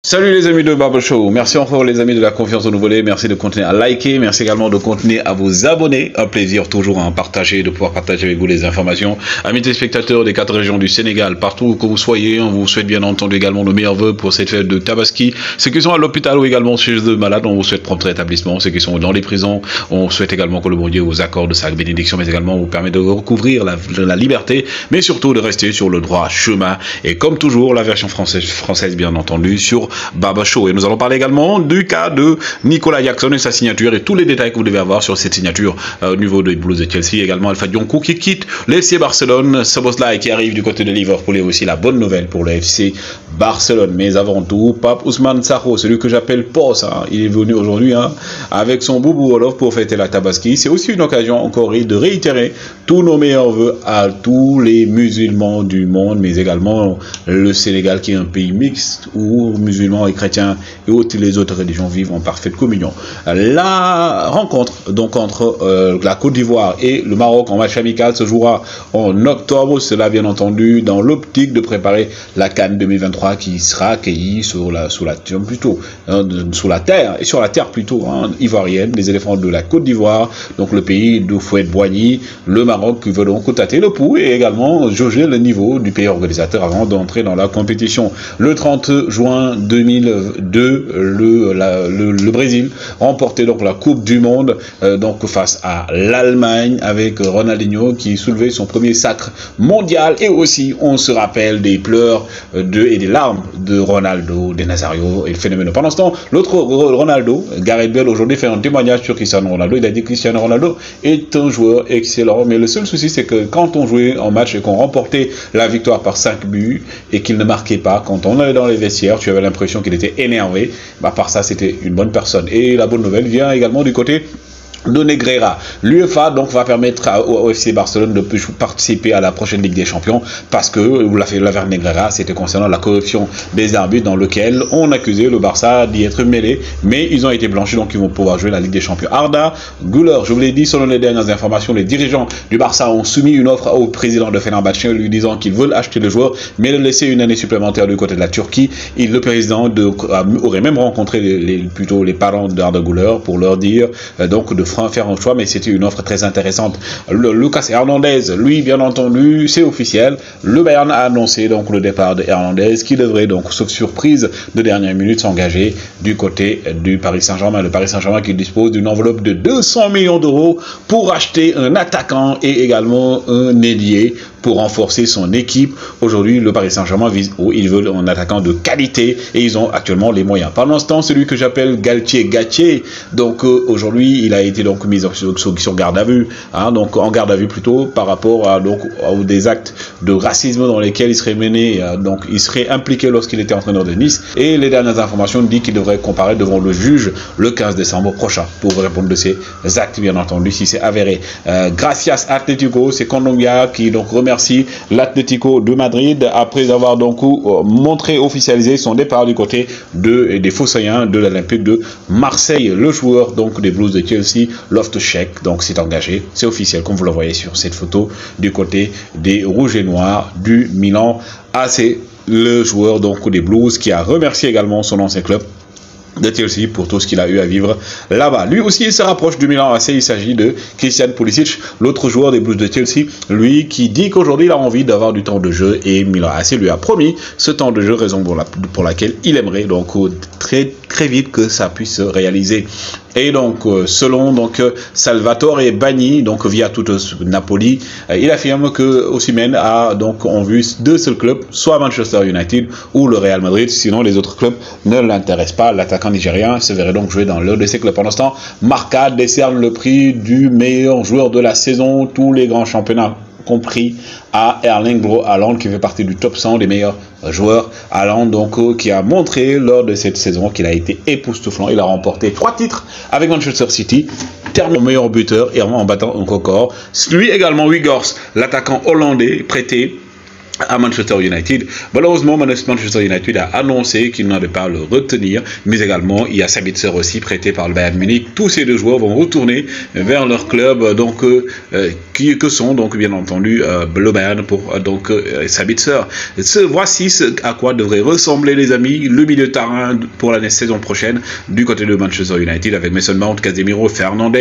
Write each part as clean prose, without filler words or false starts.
Salut les amis de Baba Show, merci encore les amis de la confiance renouvelée, merci de continuer à liker, merci également de continuer à vous abonner, un plaisir toujours à partager, de pouvoir partager avec vous les informations. Amis téléspectateurs des 4 régions du Sénégal, partout où que vous soyez, on vous souhaite bien entendu également nos meilleurs vœux pour cette fête de Tabaski. Ceux qui sont à l'hôpital ou également chez eux malades, on vous souhaite prompt rétablissement. Ceux qui sont dans les prisons, on souhaite également que le bon Dieu vous accorde sa bénédiction, mais également vous permet de recouvrir la liberté, mais surtout de rester sur le droit chemin. Et comme toujours, la version française bien entendu sur Baba Show. Et nous allons parler également du cas de Nicolas Jackson et sa signature et tous les détails que vous devez avoir sur cette signature au niveau des Blues de Chelsea. Également Alpha Dionkou qui quitte le FC Barcelone, Szoboszlai qui arrive du côté de Liverpool et aussi la bonne nouvelle pour le FC Barcelone. Mais avant tout, Pape Ousmane Sakho, celui que j'appelle Poss, il est venu aujourd'hui avec son Boubou Wolof pour fêter la Tabaski. C'est aussi une occasion encore de réitérer tous nos meilleurs vœux à tous les musulmans du monde, mais également le Sénégal qui est un pays mixte où musulmans et chrétiens et les autres religions vivent en parfaite communion. La rencontre donc entre la Côte d'Ivoire et le Maroc en match amical se jouera en octobre, cela bien entendu dans l'optique de préparer la CAN 2023 qui sera accueillie sur la terre plutôt ivoirienne, des éléphants de la Côte d'Ivoire, donc le pays d'Houphouët-Boigny, le Maroc qui veut donc tâter le pouls et également jauger le niveau du pays organisateur avant d'entrer dans la compétition. Le 30 juin 2002, le Brésil remportait donc la Coupe du Monde donc face à l'Allemagne avec Ronaldinho qui soulevait son premier sacre mondial et aussi on se rappelle des pleurs et des larmes de Ronaldo, de Nazario et le phénomène. Pendant ce temps, l'autre Ronaldo, Gareth Bale aujourd'hui fait un témoignage sur Cristiano Ronaldo. Il a dit que Cristiano Ronaldo est un joueur excellent, mais le seul souci c'est que quand on jouait en match et qu'on remportait la victoire par 5 buts et qu'il ne marquait pas, quand on allait dans les vestiaires, tu avais l'impression qu'il était énervé. Par ça, c'était une bonne personne. Et la bonne nouvelle vient également du côté de Negreira. L'UEFA donc va permettre au FC Barcelone de participer à la prochaine Ligue des Champions parce que l'affaire Negreira c'était concernant la corruption des arbitres dans lequel on accusait le Barça d'y être mêlé, mais ils ont été blanchis donc ils vont pouvoir jouer la Ligue des Champions. Arda Güler, je vous l'ai dit, selon les dernières informations, les dirigeants du Barça ont soumis une offre au président de Fenerbahçe lui disant qu'ils veulent acheter le joueur mais le laisser une année supplémentaire du côté de la Turquie. Et le président aurait même rencontré les parents d'Arda Güler pour leur dire donc de faire un choix, mais c'était une offre très intéressante. Lucas Hernandez, lui, bien entendu, c'est officiel. Le Bayern a annoncé donc le départ de Hernandez, qui devrait donc, sauf surprise de dernière minute, s'engager du côté du Paris Saint-Germain. Le Paris Saint-Germain qui dispose d'une enveloppe de 200 millions d'euros pour acheter un attaquant et également un ailier pour renforcer son équipe. Aujourd'hui, le Paris Saint-Germain ils veulent un attaquant de qualité et ils ont actuellement les moyens. Pendant ce temps, celui que j'appelle Galtier, donc aujourd'hui, il a été donc mis sur garde à vue, donc en garde à vue plutôt par rapport à des actes de racisme dans lesquels il serait mené, donc il serait impliqué lorsqu'il était entraîneur de Nice. Et les dernières informations disent qu'il devrait comparaître devant le juge le 15 décembre prochain pour répondre de ces actes, bien entendu, si c'est avéré. Gracias Atlético, c'est Kondogbia qui donc remercie l'Atlético de Madrid après avoir donc officialisé son départ du côté des Phocéens de l'Olympique de Marseille. Le joueur donc des Blues de Chelsea, Loftus-Cheek, donc s'est engagé, c'est officiel comme vous le voyez sur cette photo du côté des Rouges et Noirs du Milan AC. Le joueur donc des Blues qui a remercié également son ancien club de Chelsea pour tout ce qu'il a eu à vivre là-bas. Lui aussi, il se rapproche du Milan AC. Il s'agit de Christian Pulisic, l'autre joueur des Blues de Chelsea, lui qui dit qu'aujourd'hui il a envie d'avoir du temps de jeu et Milan AC lui a promis ce temps de jeu, raison pour laquelle il aimerait donc très vite que ça puisse se réaliser. Et donc, selon Salvatore Bagni, donc via tout Napoli, il affirme que Osimhen a donc en vue 2 seuls clubs, soit Manchester United ou le Real Madrid, sinon les autres clubs ne l'intéressent pas. L'attaquant nigérien se verrait donc jouer dans l'un de ces clubs. Pendant ce temps, Marca décerne le prix du meilleur joueur de la saison, tous les grands championnats compris, à Erling Braut Haaland qui fait partie du top 100 des meilleurs joueurs. Haaland donc qui a montré lors de cette saison qu'il a été époustouflant. Il a remporté 3 titres avec Manchester City, termine meilleur buteur et en battant un record. Lui également, Weghorst, l'attaquant hollandais prêté à Manchester United. Malheureusement, Manchester United a annoncé qu'il n'allait pas le retenir, mais également il y a Sabitzer aussi prêté par le Bayern Munich. Tous ces deux joueurs vont retourner vers leur club, donc que sont donc bien entendu le Bayern pour Sabitzer. Voici ce à quoi devrait ressembler, les amis, le milieu de terrain pour la saison prochaine du côté de Manchester United, avec Mason Mount, Casemiro, Fernandes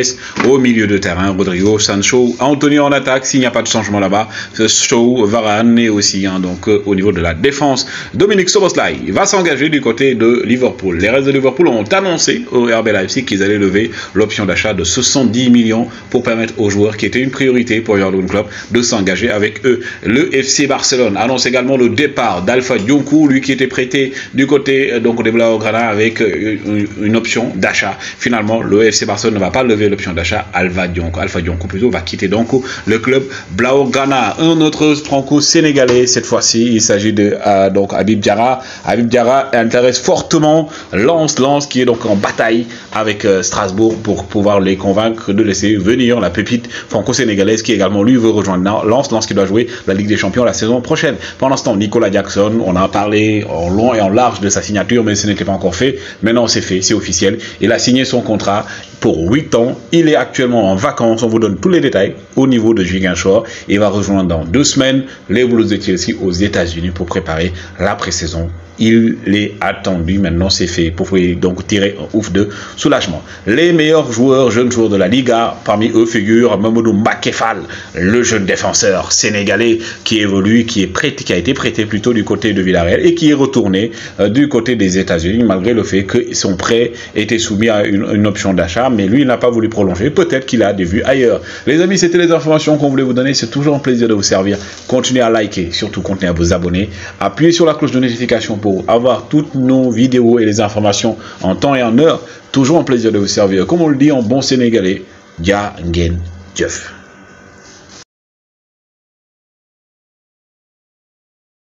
au milieu de terrain, Rodrigo, Sancho, Anthony en attaque s'il n'y a pas de changement là-bas, Shaw, Varane et aussi donc au niveau de la défense. Dominique Szoboszlai va s'engager du côté de Liverpool. Les restes de Liverpool ont annoncé au RB Leipzig qu'ils allaient lever l'option d'achat de 70 millions pour permettre aux joueurs qui étaient une priorité pour Jürgen Klopp de s'engager avec eux. Le FC Barcelone annonce également le départ d'Alpha Dionkou, lui qui était prêté du côté donc des Blaugrana avec une option d'achat. Finalement, le FC Barcelone ne va pas lever l'option d'achat. Alpha Dionkou plutôt va quitter donc le club Blaugrana. Un autre franco-sénégalais. Cette fois-ci, il s'agit de donc Habib Diarra. Habib Diarra intéresse fortement Lens qui est donc en bataille avec Strasbourg pour pouvoir les convaincre de laisser venir la pépite franco-sénégalaise qui également lui veut rejoindre Lens qui doit jouer la Ligue des Champions la saison prochaine. Pendant ce temps, Nicolas Jackson, on a parlé en long et en large de sa signature, mais ce n'était pas encore fait. Maintenant, c'est fait, c'est officiel. Il a signé son contrat pour 8 ans. Il est actuellement en vacances. On vous donne tous les détails au niveau de Ziguinchor. Il va rejoindre dans 2 semaines les Blues de Chelsea aux États-Unis pour préparer la pré-saison. Il est attendu, maintenant c'est fait, pour donc tirer un ouf de soulagement. Les meilleurs joueurs, jeunes joueurs de la Liga, parmi eux figure Mamadou Mbakefal, le jeune défenseur sénégalais qui évolue, qui a été prêté plutôt du côté de Villarreal et qui est retourné du côté des États-Unis malgré le fait que son prêt était soumis à une option d'achat, mais lui il n'a pas voulu prolonger, peut-être qu'il a des vues ailleurs. Les amis, c'était les informations qu'on voulait vous donner, c'est toujours un plaisir de vous servir. Continuez à liker, surtout continuez à vous abonner, appuyez sur la cloche de notification pour avoir toutes nos vidéos et les informations en temps et en heure. Toujours un plaisir de vous servir. Comme on le dit en bon sénégalais, Dia Ngen Dieuf.